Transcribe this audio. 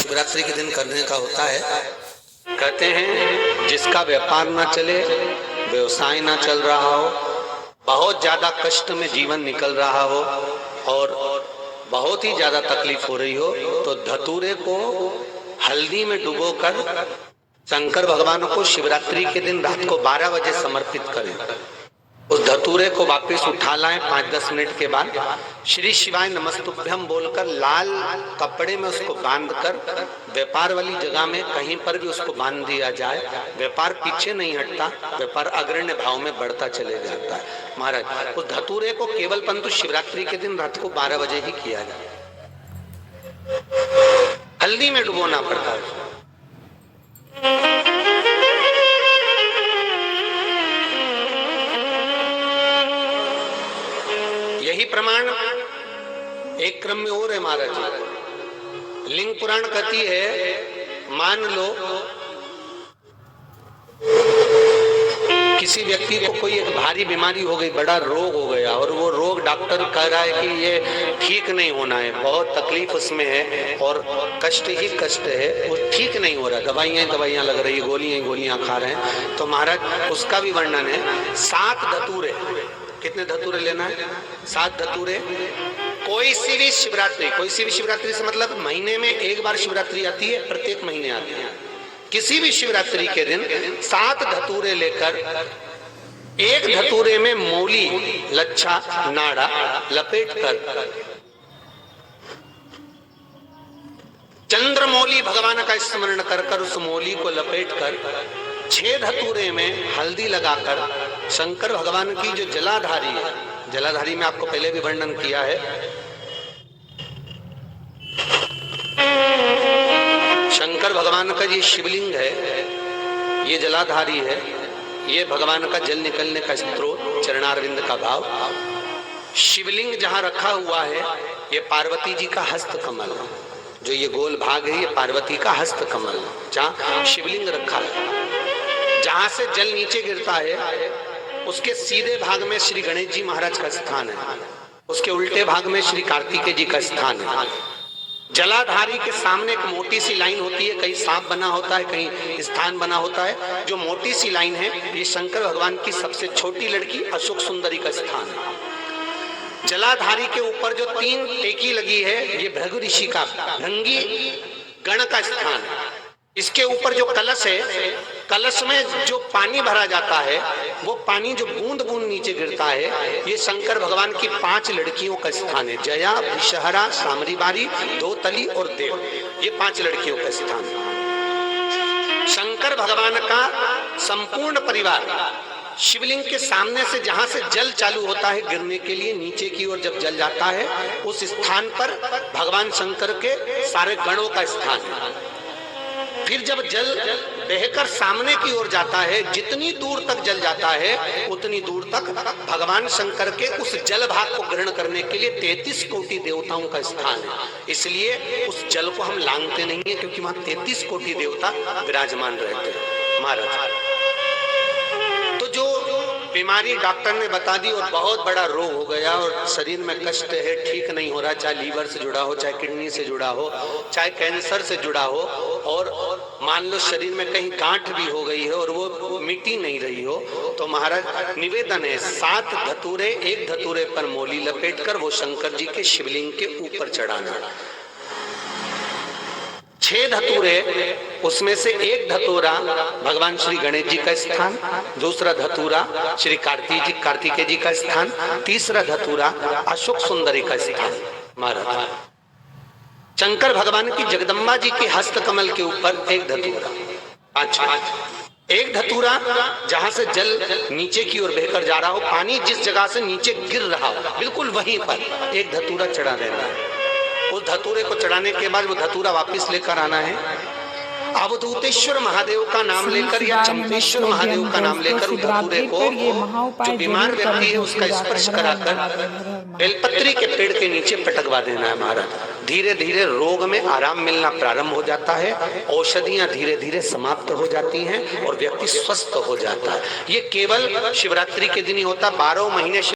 शिवरात्रि के दिन करने का होता है। कहते हैं जिसका व्यापार ना चले, व्यवसाय ना चल रहा हो, बहुत ज्यादा कष्ट में जीवन निकल रहा हो और बहुत ही ज्यादा तकलीफ हो रही हो, तो धतूरे को हल्दी में डुबोकर शंकर भगवान को शिवरात्रि के दिन रात को 12 बजे समर्पित करें। उस धतूरे को वापस उठा लाएं 5-10 मिनट के बाद, श्री शिवाय नमस्तुभ्यम बोलकर लाल कपड़े में उसको बांधकर व्यापार वाली जगह में कहीं पर भी उसको बांध दिया जाए। व्यापार पीछे नहीं हटता, व्यापार अग्रण्य भाव में बढ़ता चले जाता है। महाराज उस धतूरे को केवल परंतु शिवरात्रि के दिन रात को 12 बजे ही किया जाए, हल्दी में डुबोना पड़ता है। यही प्रमाण एक क्रम में और है महाराज जी। लिंग पुराण कहती है, मान लो किसी व्यक्ति को कोई एक भारी बीमारी हो गई, बड़ा रोग हो गया और वो रोग डॉक्टर कह रहा है कि ये ठीक नहीं होना है, बहुत तकलीफ उसमें है और कष्ट ही कष्ट है, वो ठीक नहीं हो रहा, दवाइयां लग रही, गोलियां खा रहे हैं। तो महाराज उसका भी वर्णन है। 7 धतूरे, कितने धतूरे लेना है? 7 धतूरे। कोई सी भी शिवरात्रि से मतलब महीने में एक बार शिवरात्रि आती है, प्रत्येक महीने आती है। किसी भी शिवरात्रि के दिन 7 धतूरे लेकर, एक धतूरे में मौली, लच्छा, नाड़ा लपेटकर चंद्रमौली भगवान का स्मरण कर उस मौली को लपेटकर 6 धतूरे में हल्दी लगाकर शंकर भगवान की जो जलाधारी है, जलाधारी में आपको पहले भी वर्णन किया है, शंकर भगवान का ये शिवलिंग है, ये जलाधारी है, ये भगवान का जल निकलने का स्त्रोत, चरणारविंद का भाव। शिवलिंग जहां रखा हुआ है ये पार्वती जी का हस्त कमल, जो ये गोल भाग है ये पार्वती का हस्त कमल, जहां शिवलिंग रखा है। जहां से जल नीचे गिरता है उसके सीधे भाग में श्री गणेश जी महाराज का स्थान है, उसके उल्टे भाग में श्री कार्तिकेय जी का स्थान है। जलाधारी के सामने एक मोटी सी लाइन होती है, कहीं सांप बना होता है, कहीं स्थान बना होता है। जो मोटी सी लाइन है ये शंकर भगवान की सबसे छोटी लड़की अशोक सुंदरी का स्थान है। जलाधारी के ऊपर जो 3 टेकी लगी है ये भृगु ऋषि का, भृंगी गण का स्थान है। इसके ऊपर जो कलश है, कलश में जो पानी भरा जाता है वो पानी जो बूंद बूंद नीचे गिरता है, ये शंकर भगवान की 5 लड़कियों का स्थान है। जया, विषहरा, सामरीबारी, दोतली और देव, ये 5 लड़कियों का स्थान है। शंकर भगवान का संपूर्ण परिवार शिवलिंग के सामने से, जहां से जल चालू होता है गिरने के लिए नीचे की ओर जब जल जाता है, उस स्थान पर भगवान शंकर के सारे गणों का स्थान है। फिर जब जल बहकर सामने की ओर जाता है, जितनी दूर तक जल जाता है उतनी दूर तक भगवान शंकर के उस जल भाग को ग्रहण करने के लिए 33 कोटि देवताओं का स्थान है। इसलिए उस जल को हम लांघते नहीं है, क्योंकि वहां 33 कोटि देवता विराजमान रहते हैं महाराज। तो जो बीमारी डॉक्टर ने बता दी और बहुत बड़ा रोग हो गया और शरीर में कष्ट है, ठीक नहीं हो रहा, चाहे लीवर से जुड़ा हो, चाहे किडनी से जुड़ा हो, चाहे कैंसर से जुड़ा हो, और मान लो शरीर में कहीं गांठ भी हो गई है और वो मिटी नहीं रही हो, तो महाराज निवेदन है 7 धतूरे, एक धतूरे पर मौली लपेटकर वो शंकर जी के शिवलिंग के ऊपर चढ़ाना। 6 धतूरे, उसमें से एक धतूरा भगवान श्री गणेश जी का स्थान, दूसरा धतूरा श्री कार्तिकेय जी का स्थान, तीसरा धतूरा अशोक सुंदरी का स्थान। महाराज शंकर भगवान की जगदम्बा जी के हस्त कमल के ऊपर एक धतूरा, 5 एक धतूरा जहां से जल नीचे की ओर बहकर जा रहा हो, पानी जिस जगह से नीचे गिर रहा हो बिल्कुल वहीं पर एक धतूरा चढ़ा देना है। उस धतूरे को चढ़ाने के बाद वो धतूरा वापस लेकर आना है। अवधूतेश्वर महादेव का नाम लेकर या चंपेश्वर महादेव का नाम लेकर उस धतूरे को, जो बीमार व्यक्ति है उसका स्पर्श कराकर बेलपत्री के पेड़ के नीचे पटकवा देना है महाराज। धीरे धीरे रोग में आराम मिलना प्रारंभ हो जाता है, औषधियां धीरे धीरे समाप्त हो जाती हैं और व्यक्ति स्वस्थ हो जाता है। ये केवल शिवरात्रि के दिन ही होता, 12 महीने